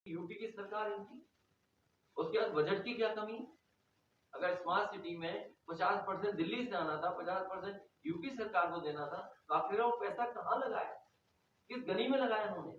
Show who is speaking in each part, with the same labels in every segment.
Speaker 1: UP की सरकार इनकी, उसके बाद बजट की क्या कमी? अगर स्मार्ट सिटी में 50% दिल्ली से आना था, 50% यूपी सरकार को देना था, तो आखिर वो पैसा कहाँ लगाया, किस गली में लगाया उन्होंने?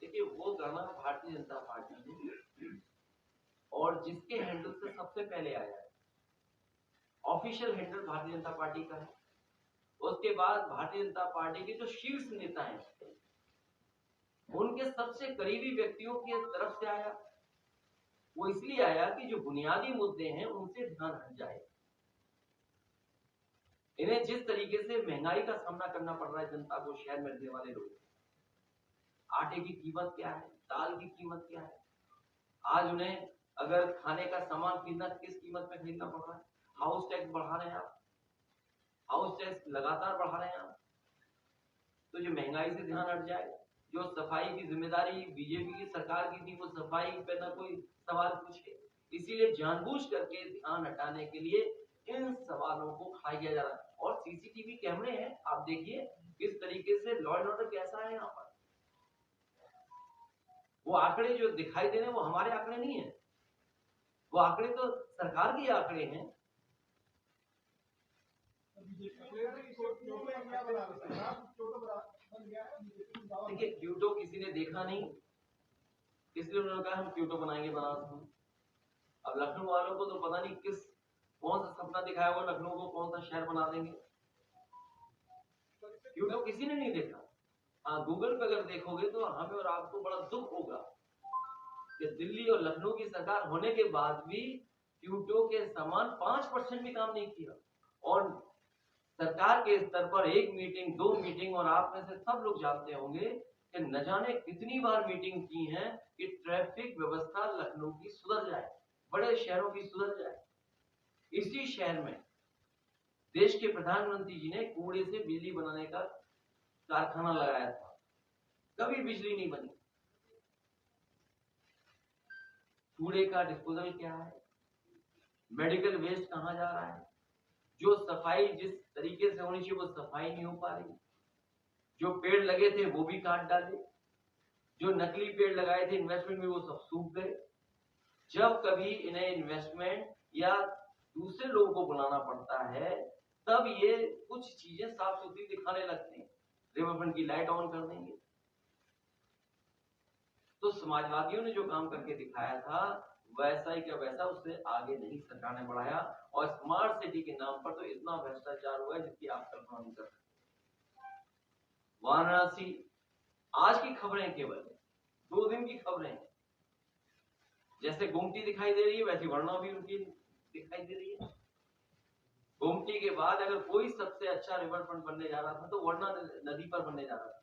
Speaker 1: देखिए वो गाना भारतीय जनता पार्टी ने, और जिसके हैंडल से सबसे पहले आया है, official handle Bharatiya Janata party का है। उसके बाद भारतीय जनता पार्टी के जो शीर्ष नेता हैं, उनके सबसे करीबी व्यक्तियों की तरफ से आया। वो इसलिए आया कि जो बुनियादी मुद्दे हैं उनसे ध्यान हट जाए। इन्हें जिस तरीके से महंगाई का सामना करना पड़ रहा है जनता को, शहर में रहने वाले लोग, आटे की कीमत क्या है, दाल की कीमत क्या है, आज उन्हें अगर खाने का सामान खरीदना किस कीमत में खरीदना पड़ रहा है, हाउस टैक्स बढ़ा रहे हैं आप, हाउस टैक्स लगातार बढ़ा रहे हैं आप। तो जो महंगाई से ध्यान हट जाए, जो सफाई की जिम्मेदारी बीजेपी की सरकार की थी, वो सफाई पे ना कोई सवाल पूछे, इसीलिए जानबूझ करके ध्यान हटाने के लिए इन सवालों को खड़ा किया जा रहा है। और सीसीटीवी कैमरे हैं, आप देखिए किस तरीके से लॉ एंड ऑर्डर कैसा है यहाँ पर। वो आंकड़े जो दिखाई दे रहे हैं वो हमारे आंकड़े नहीं है, वो आंकड़े तो सरकार के आंकड़े हैं। देखिए क्यूटो किसी ने देखा नहीं, इसलिए उन्होंने कहा हम क्यूटो बनाएंगे बनारस में। अब लखनऊ वालों को तो पता नहीं कौन सा सपना दिखाया हुआ, लखनऊ को कौन सा शहर बना देंगे। क्यूटो किसी ने नहीं देखा। हाँ, गूगल पे अगर देखोगे तो हमें और आपको बड़ा दुख होगा कि दिल्ली और लखनऊ की सरकार होने के बाद भी क्यूटो के समान 5% भी काम नहीं किया। और सरकार के स्तर पर एक मीटिंग, 2 मीटिंग, और आप में से सब लोग जानते होंगे कि न जाने कितनी बार मीटिंग की है कि ट्रैफिक व्यवस्था लखनऊ की सुधर जाए, बड़े शहरों की सुधर जाए। इसी शहर में देश के प्रधानमंत्री जी ने कूड़े से बिजली बनाने का कारखाना लगाया था, कभी बिजली नहीं बनी। कूड़े का डिस्पोजल क्या है, मेडिकल वेस्ट कहाँ जा रहा है, जो सफाई जिस तरीके से होनी चाहिए वो सफाई नहीं हो पा रही, जो पेड़ लगे थे वो भी काट डाले, जो नकली पेड़ लगाए थे इन्वेस्टमेंट में वो सब सूख गए। जब कभी इन्हें इन्वेस्टमेंट या दूसरे लोगों को बुलाना पड़ता है तब ये कुछ चीजें साफ सुथरी दिखाने लगते हैं, रिवरफ्रंट की लाइट ऑन कर देंगे। तो समाजवादियों ने जो काम करके दिखाया था वैसा ही क्या वैसा, उससे आगे नहीं सरकार ने बढ़ाया। और स्मार्ट सिटी के नाम पर तो इतना भ्रष्टाचार हुआ है जिसकी आप कल्पना नहीं कर सकते। वाराणसी, आज की खबरें केवल 2 दिन की खबरें, जैसे गोमती दिखाई दे रही है वैसी वर्णा भी उनकी दिखाई दे रही है। गोमती के बाद अगर कोई सबसे अच्छा रिवर फ्रंट बनने जा रहा था तो वर्णा नदी पर बनने जा रहा था,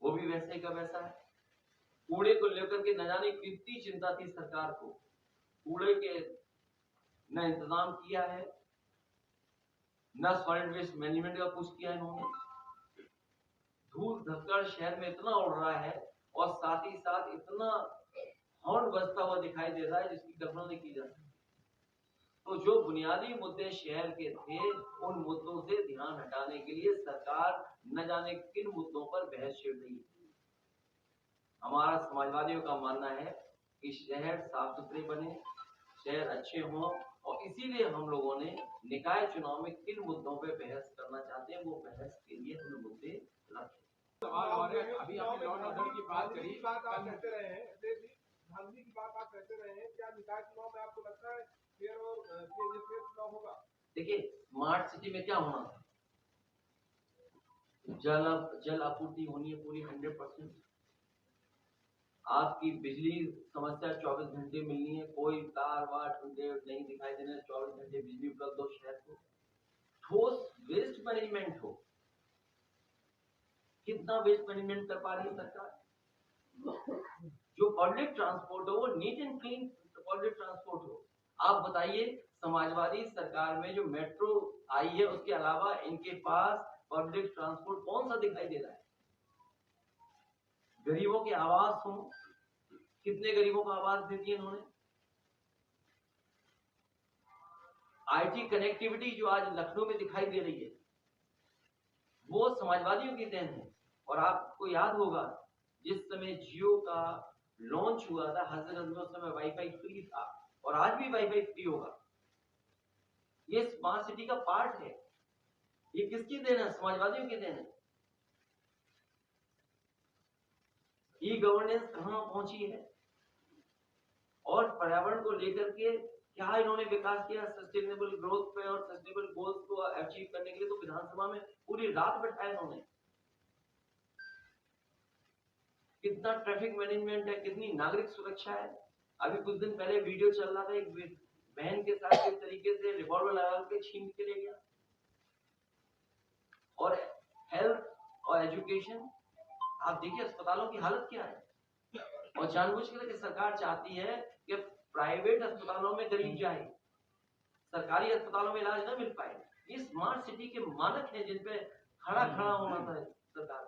Speaker 1: वो भी वैसे का वैसा है। कूड़े को लेकर के न जाने कितनी चिंता थी सरकार को, कूड़े के न इंतजाम किया है, न सॉलिड वेस्ट मैनेजमेंट का कुछ किया है इन्होंने। धूल धक्कड़ शहर में इतना उड़ रहा है और साथ ही साथ इतना हॉर्न बजता हुआ दिखाई दे रहा है जिसकी कल्पना नहीं की जा सकती। तो जो बुनियादी मुद्दे शहर के थे उन मुद्दों से ध्यान हटाने के लिए सरकार न जाने किन मुद्दों पर बहस छिड़ रही है। हमारा समाजवादियों का मानना है कि शहर साफ सुथरे बने, शहर अच्छे हों, और इसीलिए हम लोगों ने निकाय चुनाव में किन मुद्दों पे बहस करना चाहते हैं वो बहस के लिए हम मुद्दे रखे।
Speaker 2: सवाल और है, अभी आपने लॉ एंड ऑर्डर की बात करी,
Speaker 3: बात आप कहते रहे हैं, धांधली की बात आप कहते रहे हैं, क्या निकाय चुनाव में आपको लगता है फेयर और फेयर चुनाव होगा?
Speaker 1: देखिए स्मार्ट सिटी में क्या होना था, जल आपूर्ति होनी है पूरी 100%, आपकी बिजली समस्या 24 घंटे मिलनी है, कोई तार वार टूटे नहीं दिखाई देना, 24 घंटे बिजली उपलब्ध हो शहर को। ठोस वेस्ट मैनेजमेंट हो, कितना वेस्ट मैनेजमेंट कर पा रही है सरकार। जो पब्लिक ट्रांसपोर्ट हो वो neat and clean public transport हो। आप बताइए समाजवादी सरकार में जो मेट्रो आई है उसके अलावा इनके पास पब्लिक ट्रांसपोर्ट कौन सा दिखाई दे रहा है? गरीबों के आवास हों, कितने गरीबों को आवाज दे दिए इन्होंने। आईटी कनेक्टिविटी जो आज लखनऊ में दिखाई दे रही है, वो समाजवादियों की देन है। और आपको याद होगा जिस समय जियो का लॉन्च हुआ था हजरत में, उस समय वाईफाई फ्री था, और आज भी वाईफाई फ्री होगा। ये स्मार्ट सिटी का पार्ट है। ये किसकी देन है? समाजवादियों की देन है। ई गवर्नेंस कहां पहुंची है, और पर्यावरण को लेकर के क्या इन्होंने विकास किया सस्टेनेबल ग्रोथ पे और सस्टेनेबल गोल्स को अचीव करने के लिए। तो विधानसभा में पूरी रात बैठाया इन्होंने। कितना ट्रैफिक मैनेजमेंट है, कितनी नागरिक सुरक्षा है। अभी कुछ दिन पहले वीडियो चल रहा था, एक बहन के साथ किस तरीके से रिवॉल्वर लगा के छीन के ले गया। और हेल्थ और एजुकेशन, आप देखिए अस्पतालों की हालत क्या है। और जानबूझकर के सरकार चाहती है कि प्राइवेट अस्पतालों में गरीब जाए, सरकारी अस्पतालों में इलाज न मिल पाए। ये स्मार्ट सिटी के मानक हैं जिन पे खड़ा होना था सरकार।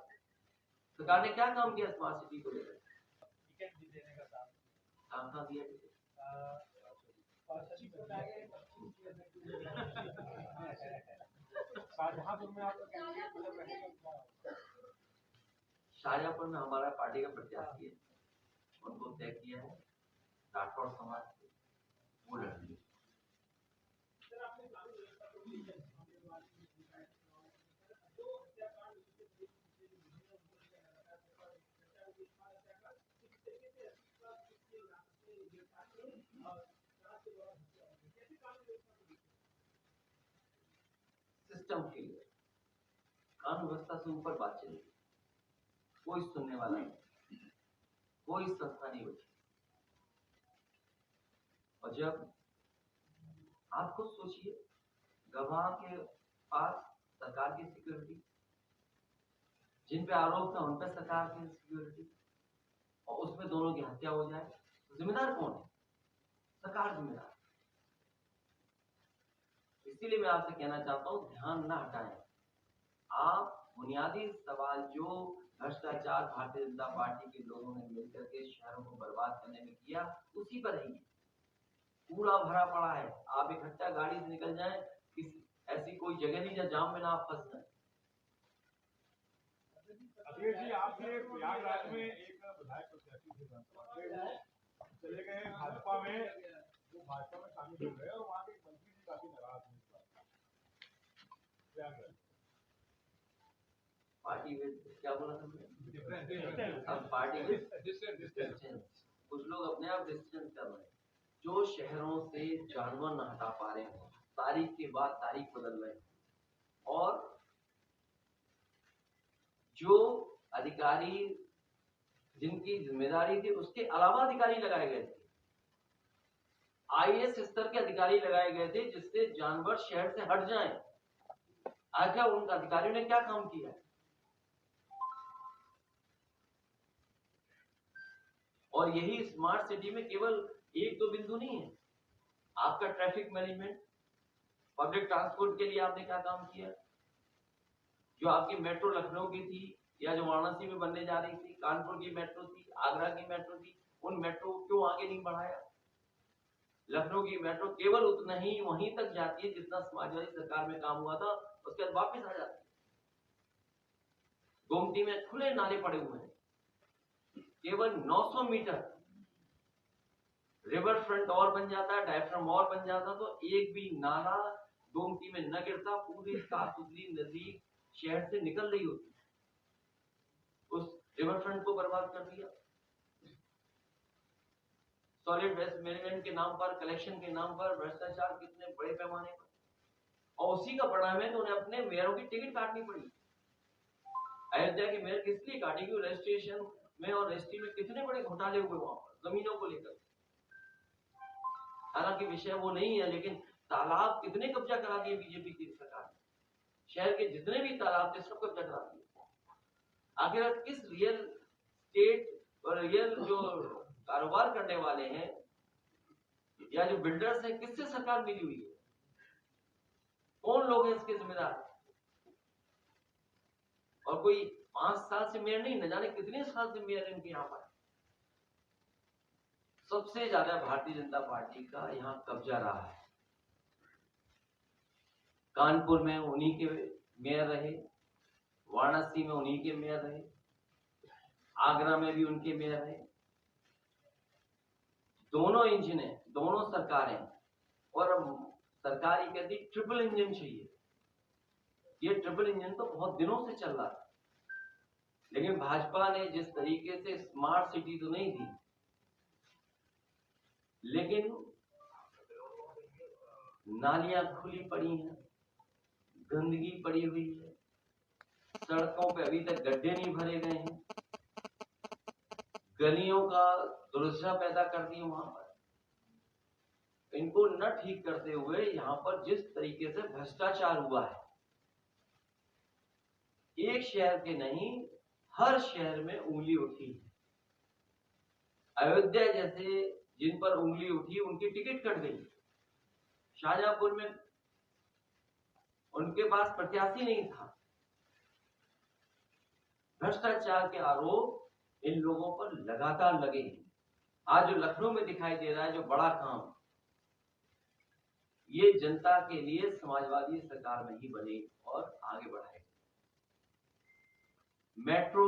Speaker 1: सरकार ने क्या काम किया स्मार्ट सिटी को लेकर?
Speaker 3: टिकट भी देने का
Speaker 1: काम कहाँ दिया?
Speaker 3: शाहजहांपुर में आपका कैंडिडेट मतलब रहेगा।
Speaker 1: शाहजहांपुर में हमारा पार्टी का प्रत्याशी है, उनको तय किया है राठौर समाज के, वो लड़ेंगे। सिस्टम क्लियर, कानून व्यवस्था से ऊपर बात चलेगी, कोई सुनने वाला नहीं, कोई संस्था नहीं बची। और जब आप खुद सोचिए, गवाह के पास सरकार की सिक्योरिटी, जिन पे आरोप था उन पे सरकार की सिक्योरिटी, और उसमें दोनों की हत्या हो जाए तो जिम्मेदार कौन है? सरकार जिम्मेदार। इसीलिए मैं आपसे कहना चाहता हूं, ध्यान ना हटाएं। आप बुनियादी सवाल जो भ्रष्टाचार भारतीय जनता पार्टी के लोगों ने मिलकर के शहरों को बर्बाद करने में किया, उसी पर रहिए। कूड़ा भरा पड़ा है, आप इकट्ठा गाड़ी से निकल जाएं, किसी ऐसी कोई जगह नहीं जहां जाम में ना आप फंस जाए।
Speaker 3: अखिलेश जी, आपने प्रयागराज में एक विधायक प्रत्याशी थे, चले गए भाजपा में, वो भाजपा में शामिल हो गए और वहाँ के मंत्री जी काफी नाराज हैं इस बात। प्रयागराज
Speaker 1: पार्टी में क्या बोला था? पार्टी में डिस्टेंस, कुछ लोग अपने आप डिस्टेंस कर रहे हैं। जो शहरों से जानवर न हटा पा रहे हैं, तारीख के बाद तारीख बदल रहे हैं, और जो अधिकारी जिनकी जिम्मेदारी थी उसके अलावा अधिकारी लगाए गए थे, आईएएस स्तर के अधिकारी लगाए गए थे, जिससे जानवर शहर से हट जाएं। आखिर उन अधिकारियों ने क्या काम किया? और यही स्मार्ट सिटी में केवल एक दो बिंदु नहीं है। आपका ट्रैफिक मैनेजमेंट, पब्लिक ट्रांसपोर्ट के लिए आपने क्या काम किया? जो आपकी मेट्रो लखनऊ की थी, या जो वाराणसी में बनने जा रही थी, कानपुर की मेट्रो थी, आगरा की मेट्रो थी, उन मेट्रो को क्यों आगे नहीं बढ़ाया? लखनऊ की मेट्रो केवल उतना ही वहीं तक जाती है जितना समाजवादी सरकार में काम हुआ था, उसके बाद वापस आ जाती है। गोमती में खुले नाले पड़े हुए हैं, केवल 900 मीटर रिवर फ्रंट और बन जाता, डायफ्राम और बन जाता, तो एक भी नाला गोमती में न गिरता, पूरी साफ सुथरी नदी शहर से निकल रही होती। उस रिवर फ्रंट को बर्बाद कर दिया। सॉलिड वेस्ट मैनेजमेंट के नाम पर, कलेक्शन के नाम पर भ्रष्टाचार कितने बड़े पैमाने पर, और उसी का परिणाम है तो उन्हें अपने मेयरों की टिकट काटनी पड़ी। अयोध्या के मेयर किस लिए काटी? क्योंकि रजिस्ट्रेशन में और रजिस्ट्री में कितने बड़े घोटाले हुए वहां पर जमीनों को लेकर। हालांकि विषय वो नहीं है, लेकिन तालाब कितने कब्जा करा दिए बीजेपी की सरकार ने। शहर के जितने भी तालाब थे सब कब्जा करा दिए। आखिर किस रियल स्टेट और रियल जो कारोबार करने वाले हैं या जो बिल्डर्स हैं, किससे सरकार मिली हुई है? कौन लोग हैं इसके जिम्मेदार? और कोई 5 साल से मेयर नहीं, न जाने कितने साल से मेयर इनके यहाँ पर। सबसे ज्यादा भारतीय जनता पार्टी का यहाँ कब्जा रहा है। कानपुर में उन्हीं के मेयर रहे, वाराणसी में उन्हीं के मेयर रहे, आगरा में भी उनके मेयर रहे। दोनों इंजन है, दोनों सरकारें, और सरकार ये कहती ट्रिपल इंजन चाहिए। ये ट्रिपल इंजन तो बहुत दिनों से चल रहा था, लेकिन भाजपा ने जिस तरीके से स्मार्ट सिटी तो नहीं दी, लेकिन नालियां खुली पड़ी हैं, गंदगी पड़ी हुई है, सड़कों पे अभी तक गड्ढे नहीं भरे गए हैं, गलियों का दुर्दशा पैदा कर दी वहां पर। इनको न ठीक करते हुए यहाँ पर जिस तरीके से भ्रष्टाचार हुआ है, एक शहर के नहीं हर शहर में उंगली उठी है। अयोध्या जैसे जिन पर उंगली उठी उनकी टिकट कट गई। शाहजहांपुर में उनके पास प्रत्याशी नहीं था। भ्रष्टाचार के आरोप इन लोगों पर लगातार लगे हैं। आज जो लखनऊ में दिखाई दे रहा है, जो बड़ा काम, ये जनता के लिए समाजवादी सरकार में ही बने और आगे बढ़ाएगा। मेट्रो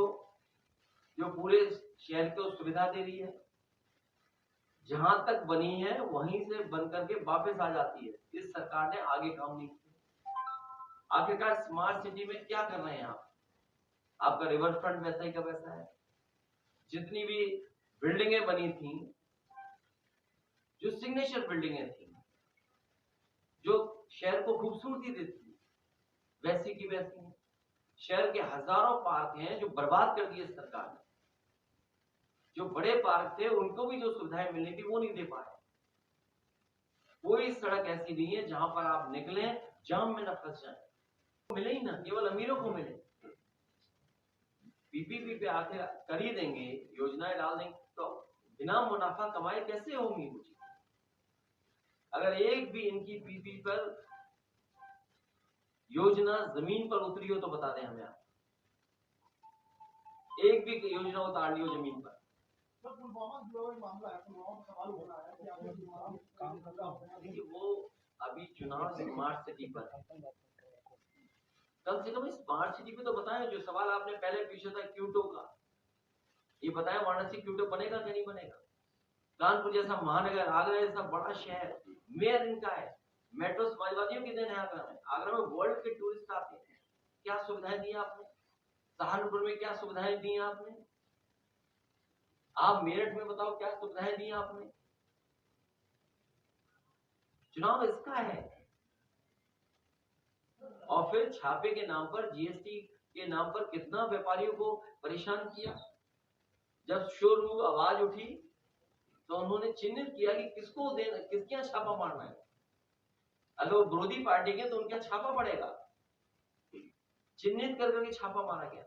Speaker 1: जो पूरे शहर को सुविधा दे रही है, जहां तक बनी है वहीं से बन करके वापस आ जाती है। इस सरकार ने आगे काम नहीं किया। आखिरकार स्मार्ट सिटी में क्या कर रहे हैं आप? आपका रिवर फ्रंट वैसा ही का वैसा है। जितनी भी बिल्डिंगें बनी थी, जो सिग्नेचर बिल्डिंगें थी, जो शहर को खूबसूरती देती, वैसी की वैसी है। शहर के हजारों पार्क हैं जो बर्बाद कर दिए सरकार ने। जो बड़े पार्क थे उनको भी जो सुविधाएं मिलनी थी वो नहीं दे पाए। कोई सड़क ऐसी नहीं है जहां पर आप निकले जाम में न फंस जाए। मिले ही ना, केवल अमीरों को मिले। पीपीपी पे आके कर ही देंगे, योजनाएं डाल देंगे, तो बिना मुनाफा कमाए कैसे होंगी मुझे? अगर एक भी इनकी पीपी पर योजना जमीन पर उतरी हो तो बता दें हमें आप। एक भी योजना उतार ली हो जमीन पर। देखिए वो अभी चुनाव स्मार्ट सिटी पर, कम से कम स्मार्ट सिटी पे तो बताएं। जो सवाल आपने पहले पूछा था क्यूटो का, ये बताएं वाराणसी क्यूटो बनेगा कि नहीं बनेगा? कानपुर जैसा महानगर, आगरा जैसा बड़ा शहर, मेयर इनका है। मेट्रो समाजवादियों की देन है। आगरा में, आगरा में वर्ल्ड के टूरिस्ट आते हैं। क्या सुविधाएं दी आपने? सहारनपुर में क्या सुविधाएं दी आपने? आप मेरठ में बताओ क्या सुविधाएं दी आपने? चुनाव इसका है। और फिर छापे के नाम पर, जीएसटी के नाम पर कितना व्यापारियों को परेशान किया। जब शोर आवाज उठी तो उन्होंने चिन्हित किया कि किसको देना, किसके यहाँ छापा मारना है। अगर वो विरोधी पार्टी के तो उनके यहाँ छापा पड़ेगा। चिन्हित कर करके छापा मारा गया।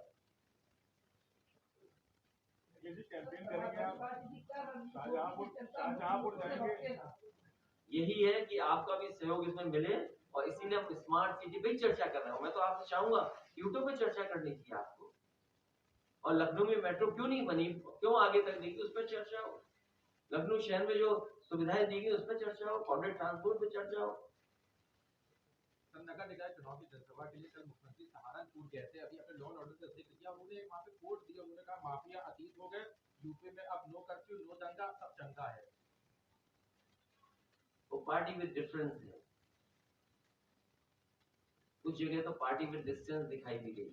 Speaker 3: कैंपेन करेंगे आप, शाहजहांपुर जाएंगे।
Speaker 1: यही है कि आपका भी सहयोग इसमें मिले, और इसीलिए हम स्मार्ट सिटी पे चर्चा कर रहे हैं। मैं तो आपसे चाहूंगा यूट्यूब पे चर्चा करनी चाहिए आपको। और लखनऊ में मेट्रो क्यों नहीं बनी, क्यों आगे तक नहीं, उस पर चर्चा हो। लखनऊ शहर में जो सुविधाएं दी गई उस पर चर्चा हो, पब्लिक ट्रांसपोर्ट पे चर्चा हो।
Speaker 2: नगर निकाय चुनाव की जनसभा के लिए कल मुख्यमंत्री सहारनपुर गए थे। अभी अपने लॉ एंड ऑर्डर का जिक्र किया। उन्होंने वहाँ पे कोर्ट दिया। उन्होंने कहा माफिया अतीत हो गए, यूपी में अब नो कर्फ्यू, नो दंगा, सब चंगा है।
Speaker 1: वो पार्टी विद डिफरेंस है। कुछ जगह तो पार्टी विद डिस्टेंस दिखाई दी गई,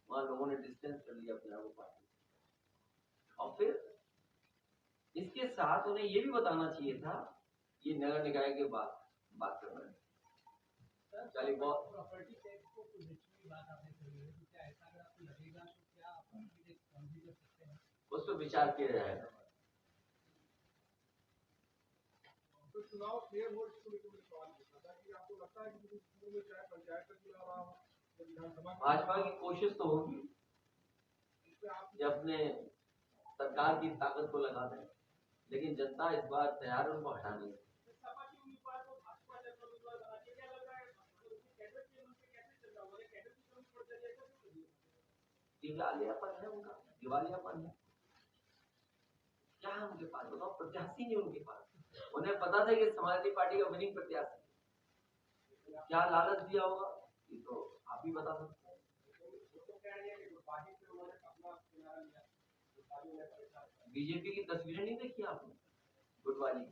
Speaker 1: वहां लोगों ने डिस्टेंस कर लिया अपने आप को पार्टी। और फिर इसके साथ उन्हें ये भी बताना चाहिए था, ये नगर निकाय के बाद बात कर रहे हैं। चलिए बहुत
Speaker 4: प्रॉपर्टी टैक्स को कुछ बात आपने कही है, तो क्या ऐसा अगर आपको लगेगा तो क्या आप प्रॉपर्टी टैक्स कम भी कर सकते हैं?
Speaker 1: उस पर विचार किया जाएगा।
Speaker 3: तो चुनाव क्लियर हो, इसको लेकर मुझे सवाल पूछना था कि आपको लगता है कि में चाहे पंचायत का चुनाव रहा हो, विधानसभा
Speaker 1: भाजपा की कोशिश तो होगी कि अपने सरकार की ताकत को लगा दें, लेकिन जनता इस बार तैयार है उनको हटाने की। दिवालियापन है उनका, दिवालियापन है। क्या है उनके पास बताओ? प्रत्याशी नहीं उनके पास। उन्हें पता था कि समाजवादी पार्टी का विनिंग प्रत्याशी है। क्या लालच दिया होगा ये तो आप ही बता सकते हैं। बीजेपी की तस्वीरें नहीं देखी आपने गुटबाजी?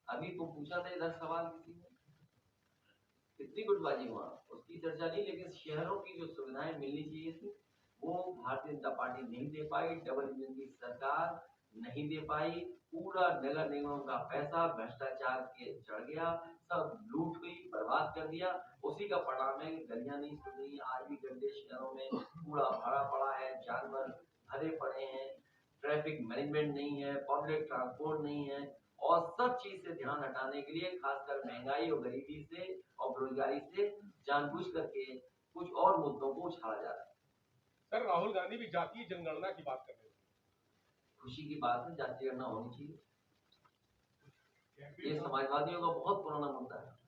Speaker 1: अभी तो पूछा था इधर सवाल किसी ने, कितनी गुटबाजी हुआ उसकी चर्चा नहीं, लेकिन शहरों की जो सुविधाएं मिलनी चाहिए थी वो भारतीय जनता पार्टी नहीं दे पाई। डबल इंजन की सरकार नहीं दे पाई। पूरा नगर निगम का पैसा भ्रष्टाचार के चढ़ गया, सब लूट हुई, बर्बाद कर दिया। उसी का परिणाम है कि गलियां नहीं सुन रही, आज भी गंदे शहरों में कूड़ा भरा पड़ा है, जानवर भरे पड़े हैं, ट्रैफिक मैनेजमेंट नहीं है, पब्लिक ट्रांसपोर्ट नहीं है, और सब चीज से ध्यान हटाने के लिए, खासकर महंगाई और गरीबी से और बेरोजगारी से जानबूझ करके कुछ और मुद्दों को उछाला जा रहा है।
Speaker 3: सर राहुल गांधी भी जातीय जनगणना की बात कर रहे हैं।
Speaker 1: खुशी की बात है, जातीय गणना होनी चाहिए।
Speaker 3: MP
Speaker 1: ये समाजवादियों का बहुत पुराना मुद्दा है।